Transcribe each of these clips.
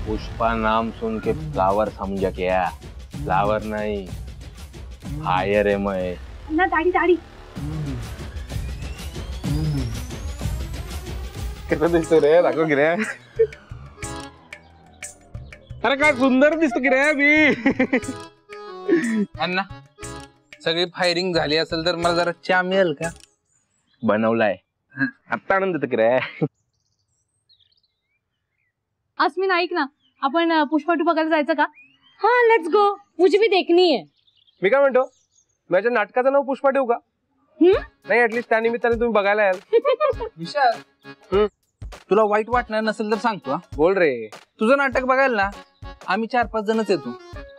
पुष्पा नाम सुन के फ्लावर समझा क्या? फ्लावर नहीं, फायर है मैं। ना दाढ़ी दाढ़ी कसं दिसतो रे? दाखव की रे। अरे काय सुंदर दिसतो की रे मी। अण्णा सगळी फायरिंग झाली असेल तर मला जरा चहा मिळेल का? बनवलाय आता आनंद देतो की रे। अस्मिन ऐक ना, आपण पुष्पा 2 बघायला जायचं का? हाँ लेट्स गो, मुझे भी देखनी है। मी काय म्हणतो, माझ्या नाटकाचं नाव पुष्पा ठेवू का? नाही ऍटलीस्ट त्या निमित्ताने तुम्ही बघायला याल। विशाल तुला वाईट वाटणार नसेल तर सांगतो हा? बोल रे। तुझं नाटक बघायला ना आम्ही 4-5 जणच येतो,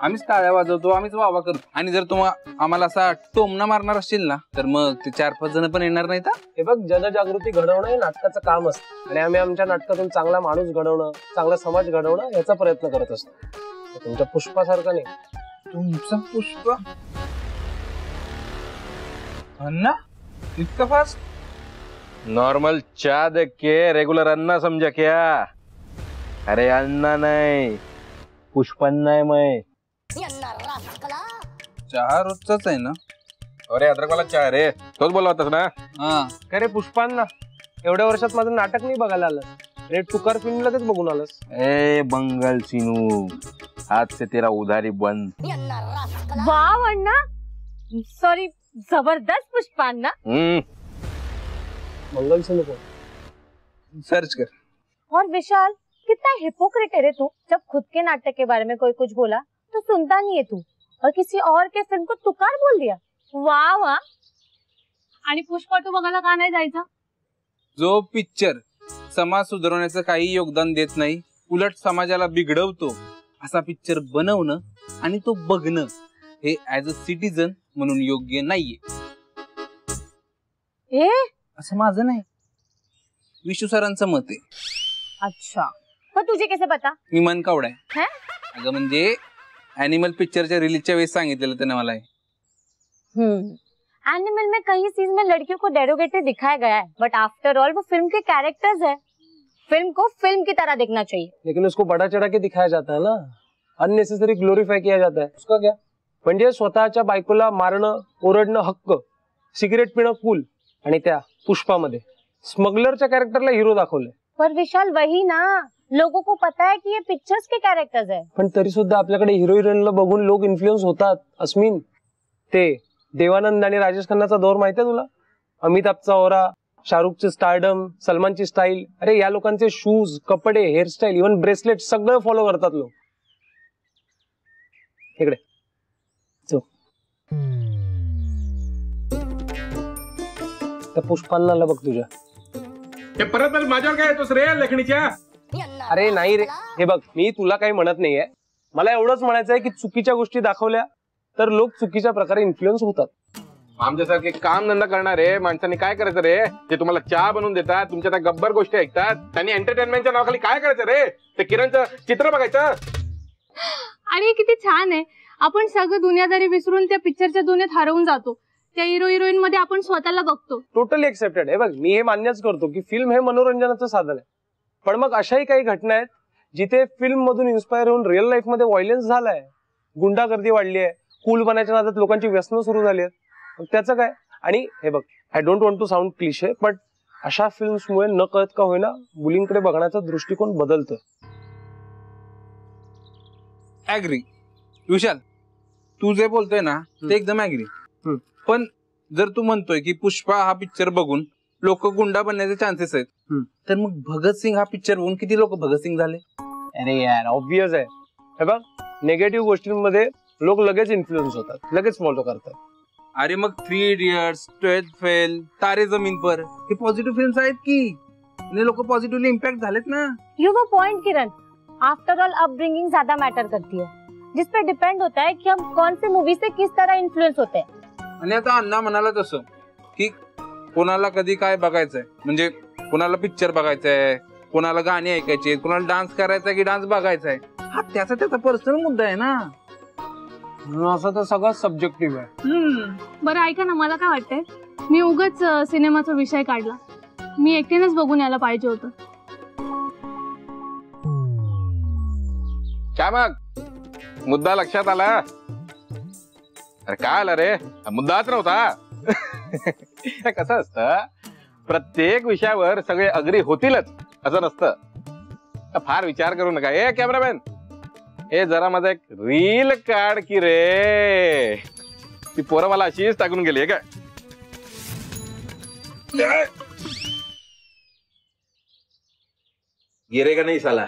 आम्हीच टाळ्या वाजवतो, आम्हीच वावा करतो आणि जर तुम्हाला आम्हाला असा टोमना मारणार असशील ना तर मग ते 4-5 जण पण येणार नाहीत। हे बघ, जनजागृती घडवणं हे नाटकाचं काम असतं आणि आम्ही आमच्या नाटकातून चांगला माणूस घडवणं, चांगला समाज घडवणं याचा प्रयत्न करत असतो। तुमच्या पुष्पासारखं नाही। तुमचा पुष्पा अन्ना इतका फास्ट? नॉर्मल चाय देख के रेगुलर अन्ना समझा क्या? अरे अन्ना नहीं, पुष्पन्ना है मैं। चहा रोजचाच आहे ना? अरे अदरक वाला चाय रे, तोच बोला होतास ना? हाँ अरे पुष्पांना एवढ्या वर्षात माझं नाटक नाही बघायला आलं, रेड टुकार फिल्म लगेच बघून आलंस। ए बंगल सिनू, आज से तेरा उधारी बंद। वाह अन्ना, सॉरी जबरदस्त पुष्पा अन्ना। मंगल सिंह को सर्च कर। और विशाल कितना हिपोक्रेट है रे तू, जब खुद के नाटक के बारे में कोई कुछ बोला तो सुनता नहीं है तू, और किसी और के फिल्म को तुकार बोल दिया। वाह वाह। आणि पुष्पा 2 बघायला का नाही जायचं? जो पिक्चर समाज सुधारण्याचं काही योगदान देत नाही, उलट समाजाला बिघडवतो असा पिक्चर बनवणं आणि तो बघणं हे ऍज अ सिटीजन म्हणून योग्य नाहीये। असं माझं नाही, विशू सरांचं मत आहे। अच्छा, तो तुझे कैसे पता? मी मन कावडा आहे। हैं? अगं म्हणजे एनिमल पिक्चरच्या रिलीजच्या वेळेस सांगितलेलं त्याने मला। एनिमल में कई सीन में लड़कियों को डेरोगेटिव दिखाया गया है, बट आफ्टर ऑल वो फिल्म के कैरेक्टर्स है, फिल्म को फिल्म की तरह देखना चाहिए। लेकिन उसको बड़ा चढ़ा के दिखाया जाता है ना, अननेसेसरी ग्लोरीफाई किया जाता है। उसका क्या म्हणजे स्वतःच्या बायकोला मारणं, ओरडणं हक्क, सिगरेट पिणं कूल, आणि त्या पुष्पामध्ये स्मगलरच्या कैरेक्टरला हिरो दाखवले। पर विशाल वही ना, लोगों को पता है कि ये पिक्चर्स के कैरेक्टर्स है, पण तरी सुद्धा आपल्याकडे हिरो हिरोईनला बघून लोक इन्फ्लुएन्स होतात। अस्मिन, ते देवानंद आणि राजेश खन्नाचा दौर माहिती आहे तुला? अमिताभचा ओरा, शाहरुखचे स्टारडम, सलमानची स्टाईल, अरे या लोकांचे शूज, कपडे, हेअरस्टाईल, इव्हन ब्रेसलेट सगळं फॉलो करतात लोक। इकडे त्या पुष्पांना बघ तुझ्या। ते परत माझ्यावर काय येतोस रे लेखणीच्या? अरे नाही रे, हे बघ मी तुला काही म्हणत नाहीये, मला एवढंच म्हणायचं आहे की चुकीच्या गोष्टी दाखवल्या तर लोक चुकीच्या प्रकारे इन्फ्लुएन्स होतात। आमच्यासारखे काम धंदा करणारे माणसांनी काय करायचं रे? जे तुम्हाला चहा बनवून देतात, तुमच्या त्या गब्बर गोष्टी ऐकतात, त्यांनी एंटरटेनमेंटच्या नावाखाली काय करायचं रे? ते किरणचं चित्र बघायचं। आणि किती छान आहे, आपण सगळं दुनियादारी विसरून त्या पिक्चरच्या दुनियेत हरवून जातो, त्या हिरो हिरोईन मध्ये आपण स्वतःला बघतो। टोटली एक्सेप्टेड आहे। बघ मी हे मान्यच करतो की फिल्म हे मनोरंजनाचं साधन आहे, पण मग अशाही काही घटना आहेत जिथे फिल्म मधून इन्स्पायर होऊन रिअल लाईफ मध्ये व्हायलन्स झालाय, गुंडागर्दी वाढली आहे, कूल बनायच्या नादात लोकांची व्यसनं सुरू झाली आहेत, त्याचं काय? आणि हे बघ, I don't want to sound cliche, but अशा फिल्म्समुळे न कळत का होईना मुलींकडे बघण्याचा दृष्टिकोन बदलतोय। ऍग्री विशाल, तू जे बोलतोय ना ते एकदम ऍग्री, पण जर तू म्हणतोय की पुष्पा हा पिक्चर बघून लोक गुंडा बनण्याचे चान्सेस आहेत, तर मग भगतसिंग हा पिक्चर बघून किती लोक भगतसिंग झाले? अरे यार ऑब्वियस आहे। हे बघ, निगेटिव्ह गोष्टींमध्ये लोक लगेच इन्फ्लुएन्स होतात, लगेच फॉलो करतात। अरे मग 3 इडियट्स, 12th फेल, तारे जमीन पर हे पॉझिटिव्ह फिल्म्स आहेत की लोक पॉझिटिव्हली इम्पॅक्ट झालेत ना। यू वो पॉइंट किरण, आफ्टर ऑल अपब्रिंगिंग ज्यादा मैटर करती है, जिस पे डिपेंड होता है कि हम कौन से मूवी से किस तरह इन्फ्लुएंस होते हैं। आणि आता अण्णा म्हणाला तसं की कोणाला कधी काय बघायचंय, म्हणजे कोणाला पिक्चर बघायचंय, कोणाला गाणी ऐकायची, कोणाला डान्स करायचा की डान्स बघायचाय, हा त्याचा पर्सनल मुद्दा आहे ना। असं तर सगळं सब्जेक्टिव्ह आहे। बरं ऐका ना, मला काय वाटतंय, मी उगाच सिनेमाचा विषय काढला, मी एकटीनेच बघून यायला पाहिजे होतं। काय मग मुद्दा लक्षात आला? अरे काय आला रे, मुद्दाच नव्हता. कसं असतं, प्रत्येक विषयावर सगळे अग्री होतीलच असं नसतं. फार विचार करू नका. ए कॅमेरामॅन, ए जरा माझा एक रील काढ की रे. ती पोरं मला अशीच टाकून गेली काय. गिरेगा नहीं साला.